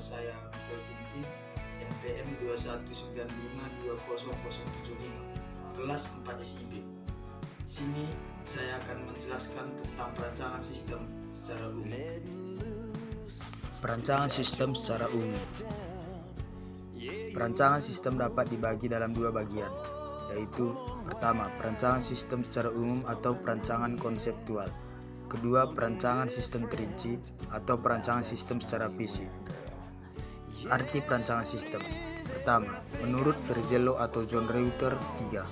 saya Michael Ginting, NPM 219520075, kelas 4 SIB. Sini saya akan menjelaskan tentang perancangan sistem secara umum. Perancangan sistem secara umum. Perancangan sistem dapat dibagi dalam dua bagian, yaitu pertama, perancangan sistem secara umum atau perancangan konseptual. Kedua, perancangan sistem terinci atau perancangan sistem secara fisik. Arti perancangan sistem. Pertama, menurut Verzello atau John Reuter 3,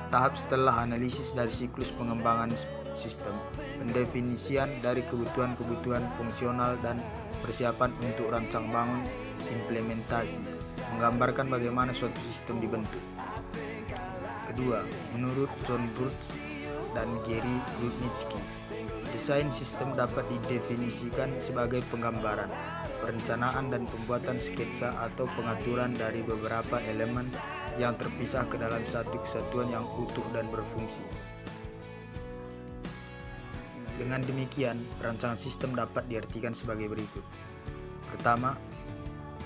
tahap setelah analisis dari siklus pengembangan sistem, pendefinisian dari kebutuhan-kebutuhan fungsional dan persiapan untuk rancang bangun implementasi, menggambarkan bagaimana suatu sistem dibentuk. Kedua, menurut John Burns dan Gary Lubnitsky, desain sistem dapat didefinisikan sebagai penggambaran, perencanaan dan pembuatan sketsa atau pengaturan dari beberapa elemen yang terpisah ke dalam satu kesatuan yang utuh dan berfungsi. Dengan demikian, perancangan sistem dapat diartikan sebagai berikut. Pertama,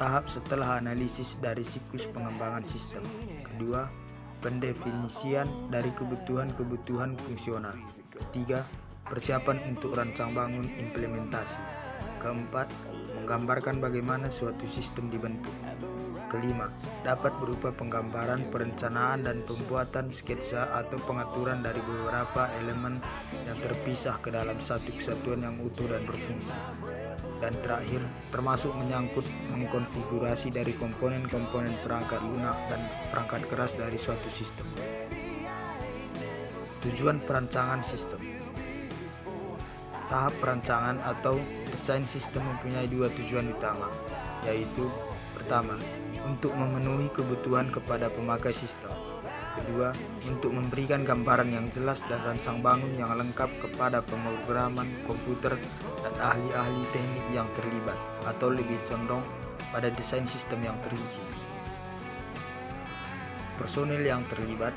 tahap setelah analisis dari siklus pengembangan sistem. Kedua, pendefinisian dari kebutuhan-kebutuhan fungsional. Ketiga, persiapan untuk rancang bangun implementasi. Keempat, menggambarkan bagaimana suatu sistem dibentuk. Kelima, dapat berupa penggambaran, perencanaan, dan pembuatan sketsa atau pengaturan dari beberapa elemen yang terpisah ke dalam satu kesatuan yang utuh dan berfungsi. Dan terakhir, termasuk menyangkut mengkonfigurasi dari komponen-komponen perangkat lunak dan perangkat keras dari suatu sistem. Tujuan perancangan sistem. Tahap perancangan atau desain sistem mempunyai dua tujuan utama, yaitu pertama, untuk memenuhi kebutuhan kepada pemakai sistem. Kedua, untuk memberikan gambaran yang jelas dan rancang bangun yang lengkap kepada pemrograman komputer dan ahli-ahli teknik yang terlibat, atau lebih condong pada desain sistem yang terinci. Personil yang terlibat.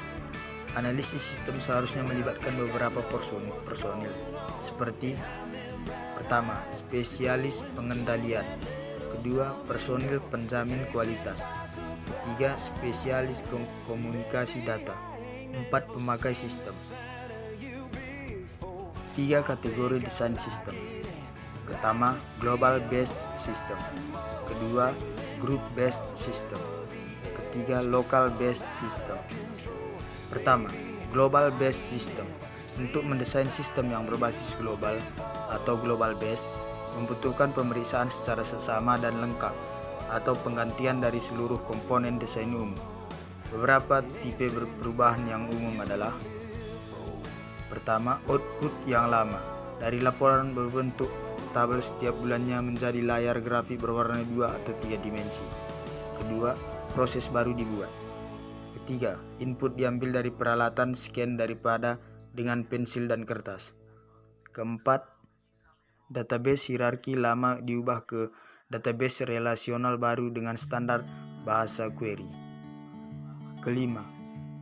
Analisis sistem seharusnya melibatkan beberapa personil, seperti pertama, spesialis pengendalian. Kedua, personil penjamin kualitas. Ketiga, spesialis komunikasi data. Empat, pemakai sistem. Tiga kategori desain sistem. Pertama, global based system. Kedua, group based system. Ketiga, local based system. Pertama, global based system. Untuk mendesain sistem yang berbasis global atau global based membutuhkan pemeriksaan secara seksama dan lengkap atau penggantian dari seluruh komponen desain umum. Beberapa tipe perubahan yang umum adalah: pertama, output yang lama dari laporan berbentuk tabel setiap bulannya menjadi layar grafik berwarna 2 atau 3 dimensi. Kedua, proses baru dibuat. Ketiga, input diambil dari peralatan scan daripada dengan pensil dan kertas. Keempat, database hierarki lama diubah ke database relasional baru dengan standar bahasa query. Kelima,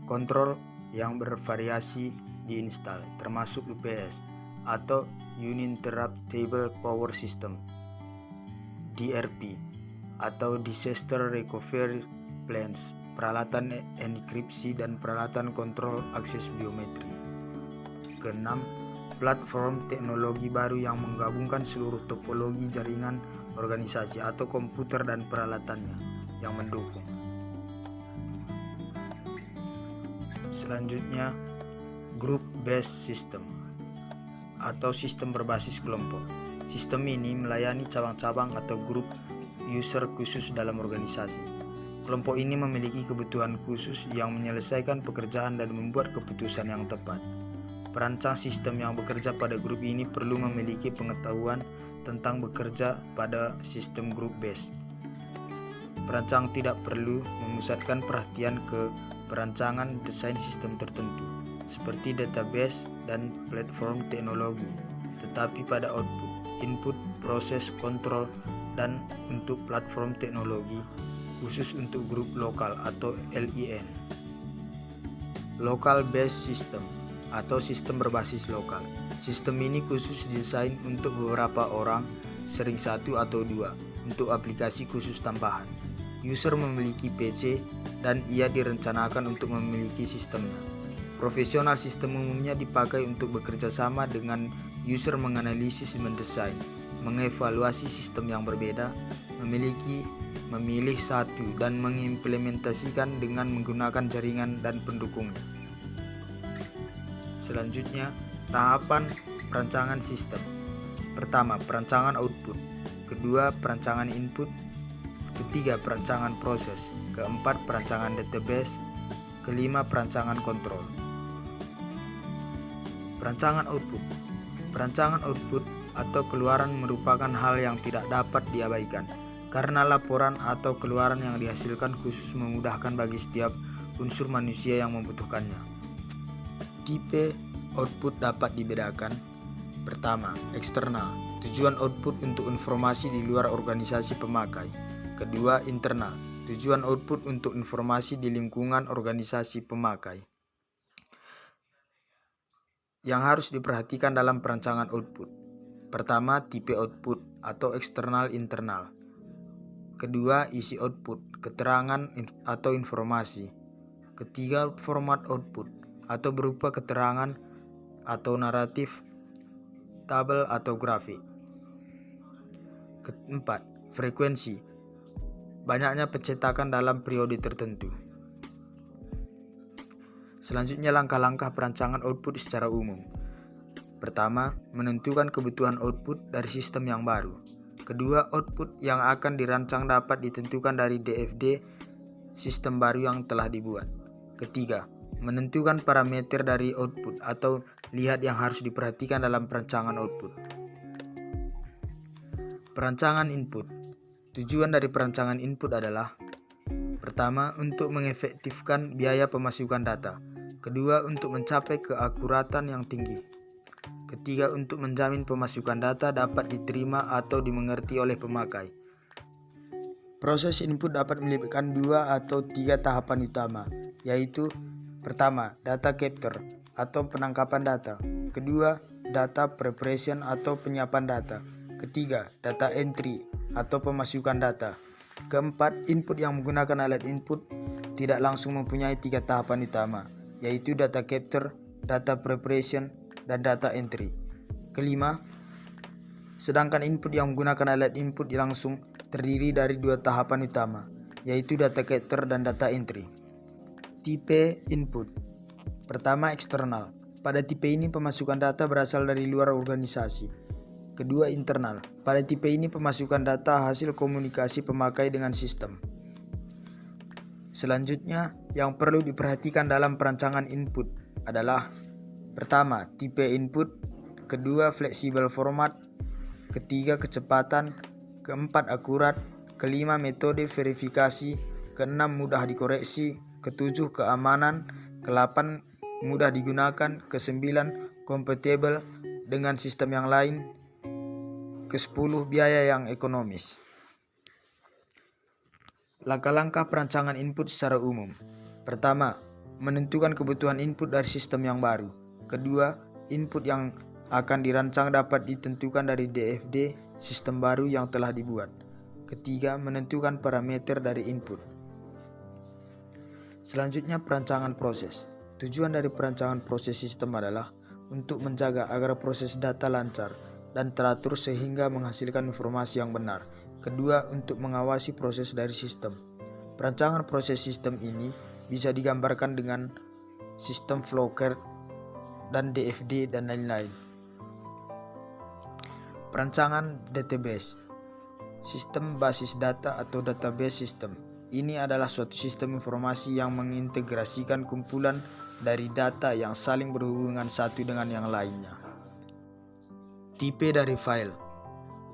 kontrol yang bervariasi diinstal, termasuk UPS atau Uninterruptible Power System, DRP, atau Disaster Recovery Plans, peralatan enkripsi dan peralatan kontrol akses biometri. Keenam, platform teknologi baru yang menggabungkan seluruh topologi jaringan organisasi atau komputer dan peralatannya yang mendukung. Selanjutnya, group based system atau sistem berbasis kelompok. Sistem ini melayani cabang-cabang atau grup user khusus dalam organisasi. Kelompok ini memiliki kebutuhan khusus yang menyelesaikan pekerjaan dan membuat keputusan yang tepat. Perancang sistem yang bekerja pada grup ini perlu memiliki pengetahuan tentang bekerja pada sistem group based. Perancang tidak perlu memusatkan perhatian ke perancangan desain sistem tertentu, seperti database dan platform teknologi, tetapi pada output, input, proses, kontrol, dan untuk platform teknologi khusus untuk grup lokal atau LIN. Local based system atau sistem berbasis lokal. Sistem ini khusus didesain untuk beberapa orang, sering satu atau dua, untuk aplikasi khusus tambahan. User memiliki PC dan ia direncanakan untuk memiliki sistemnya. Profesional sistem umumnya dipakai untuk bekerja sama dengan user menganalisis, mendesain, mengevaluasi sistem yang berbeda, memilih satu dan mengimplementasikan dengan menggunakan jaringan dan pendukungnya. Selanjutnya, tahapan perancangan sistem. Pertama, perancangan output. Kedua, perancangan input. Ketiga, perancangan proses. Keempat, perancangan database. Kelima, perancangan kontrol. Perancangan output. Perancangan output atau keluaran merupakan hal yang tidak dapat diabaikan, karena laporan atau keluaran yang dihasilkan khusus memudahkan bagi setiap unsur manusia yang membutuhkannya. Tipe output dapat dibedakan. Pertama, eksternal. Tujuan output untuk informasi di luar organisasi pemakai. Kedua, internal. Tujuan output untuk informasi di lingkungan organisasi pemakai. Yang harus diperhatikan dalam perancangan output. Pertama, tipe output atau eksternal internal. Kedua, isi output, keterangan atau informasi. Ketiga, format output atau berupa keterangan atau naratif, tabel atau grafik. Keempat, frekuensi. Banyaknya pencetakan dalam periode tertentu. Selanjutnya, langkah-langkah perancangan output secara umum. Pertama, menentukan kebutuhan output dari sistem yang baru. Kedua, output yang akan dirancang dapat ditentukan dari DFD sistem baru yang telah dibuat. Ketiga, menentukan parameter dari output atau lihat yang harus diperhatikan dalam perancangan output. Perancangan input. Tujuan dari perancangan input adalah: pertama, untuk mengefektifkan biaya pemasukan data. Kedua, untuk mencapai keakuratan yang tinggi. Ketiga, untuk menjamin pemasukan data dapat diterima atau dimengerti oleh pemakai. Proses input dapat melibatkan 2 atau 3 tahapan utama, yaitu: pertama, data capture atau penangkapan data. Kedua, data preparation atau penyiapan data. Ketiga, data entry atau pemasukan data. Keempat, input yang menggunakan alat input tidak langsung mempunyai 3 tahapan utama, yaitu data capture, data preparation, dan data entry. Kelima, sedangkan input yang menggunakan alat input langsung terdiri dari 2 tahapan utama, yaitu data capture dan data entry. Tipe input. Pertama, eksternal. Pada tipe ini pemasukan data berasal dari luar organisasi. Kedua, internal. Pada tipe ini pemasukan data hasil komunikasi pemakai dengan sistem. Selanjutnya, yang perlu diperhatikan dalam perancangan input adalah: pertama, tipe input. Kedua, fleksibel format. Ketiga, kecepatan. Keempat, akurat. Kelima, metode verifikasi. Keenam, mudah dikoreksi. Ketujuh, keamanan. Ke-8, mudah digunakan. Ke-9, kompatibel dengan sistem yang lain. Ke-10, biaya yang ekonomis. Langkah-langkah perancangan input secara umum. Pertama, menentukan kebutuhan input dari sistem yang baru. Kedua, input yang akan dirancang dapat ditentukan dari DFD sistem baru yang telah dibuat. Ketiga, menentukan parameter dari input. Selanjutnya, perancangan proses. Tujuan dari perancangan proses sistem adalah untuk menjaga agar proses data lancar dan teratur sehingga menghasilkan informasi yang benar. Kedua, untuk mengawasi proses dari sistem. Perancangan proses sistem ini bisa digambarkan dengan sistem flowchart dan DFD dan lain-lain. Perancangan database. Sistem basis data atau database system. Ini adalah suatu sistem informasi yang mengintegrasikan kumpulan dari data yang saling berhubungan satu dengan yang lainnya. Tipe dari file.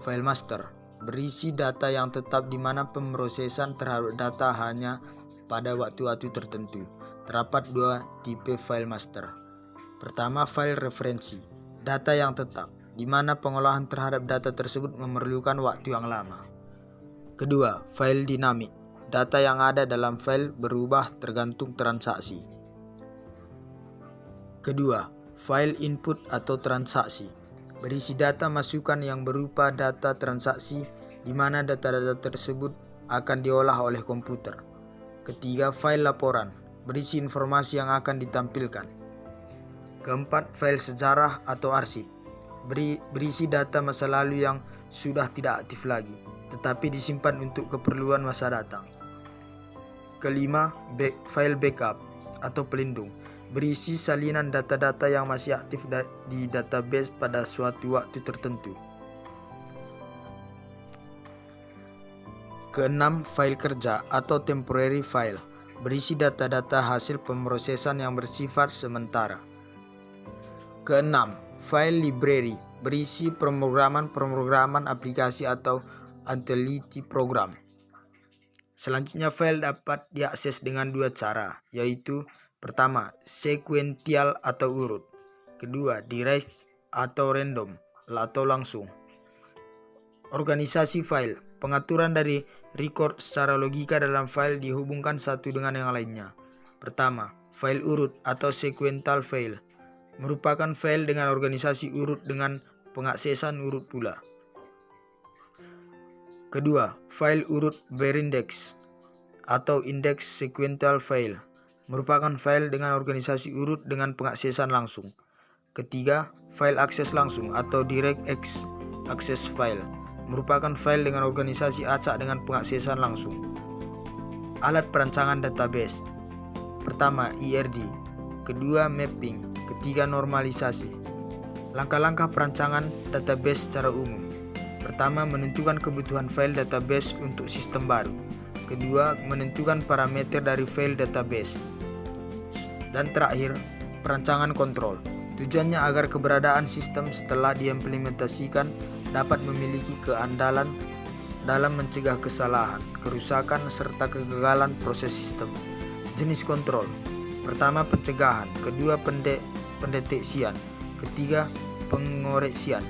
File master berisi data yang tetap di mana pemrosesan terhadap data hanya pada waktu-waktu tertentu. Terdapat 2 tipe file master. Pertama, file referensi. Data yang tetap, di mana pengolahan terhadap data tersebut memerlukan waktu yang lama. Kedua, file dinamik. Data yang ada dalam file berubah tergantung transaksi. Kedua, file input atau transaksi. Berisi data masukan yang berupa data transaksi di mana data-data tersebut akan diolah oleh komputer. Ketiga, file laporan, berisi informasi yang akan ditampilkan. Keempat, file sejarah atau arsip, berisi data masa lalu yang sudah tidak aktif lagi, tetapi disimpan untuk keperluan masa datang. Kelima, file backup atau pelindung, berisi salinan data-data yang masih aktif di database pada suatu waktu tertentu. Keenam, file kerja atau temporary file, berisi data-data hasil pemrosesan yang bersifat sementara. Keenam, file library, berisi pemrograman aplikasi atau utility program. Selanjutnya, file dapat diakses dengan dua cara, yaitu pertama, sequential atau urut. Kedua, direct atau random atau langsung. Organisasi file, pengaturan dari record secara logika dalam file dihubungkan satu dengan yang lainnya. Pertama, file urut atau sequential file, merupakan file dengan organisasi urut dengan pengaksesan urut pula. Kedua, file urut berindex atau index sequential file, merupakan file dengan organisasi urut dengan pengaksesan langsung. Ketiga, file akses langsung atau direct access file, merupakan file dengan organisasi acak dengan pengaksesan langsung. Alat perancangan database. Pertama, IRD. Kedua, mapping. Ketiga, normalisasi. Langkah-langkah perancangan database secara umum. Pertama, menentukan kebutuhan file database untuk sistem baru. Kedua, menentukan parameter dari file database. Dan terakhir, perancangan kontrol. Tujuannya agar keberadaan sistem setelah diimplementasikan dapat memiliki keandalan dalam mencegah kesalahan, kerusakan, serta kegagalan proses sistem. Jenis kontrol. Pertama, pencegahan. Kedua, pendeteksian. Ketiga, pengoreksian.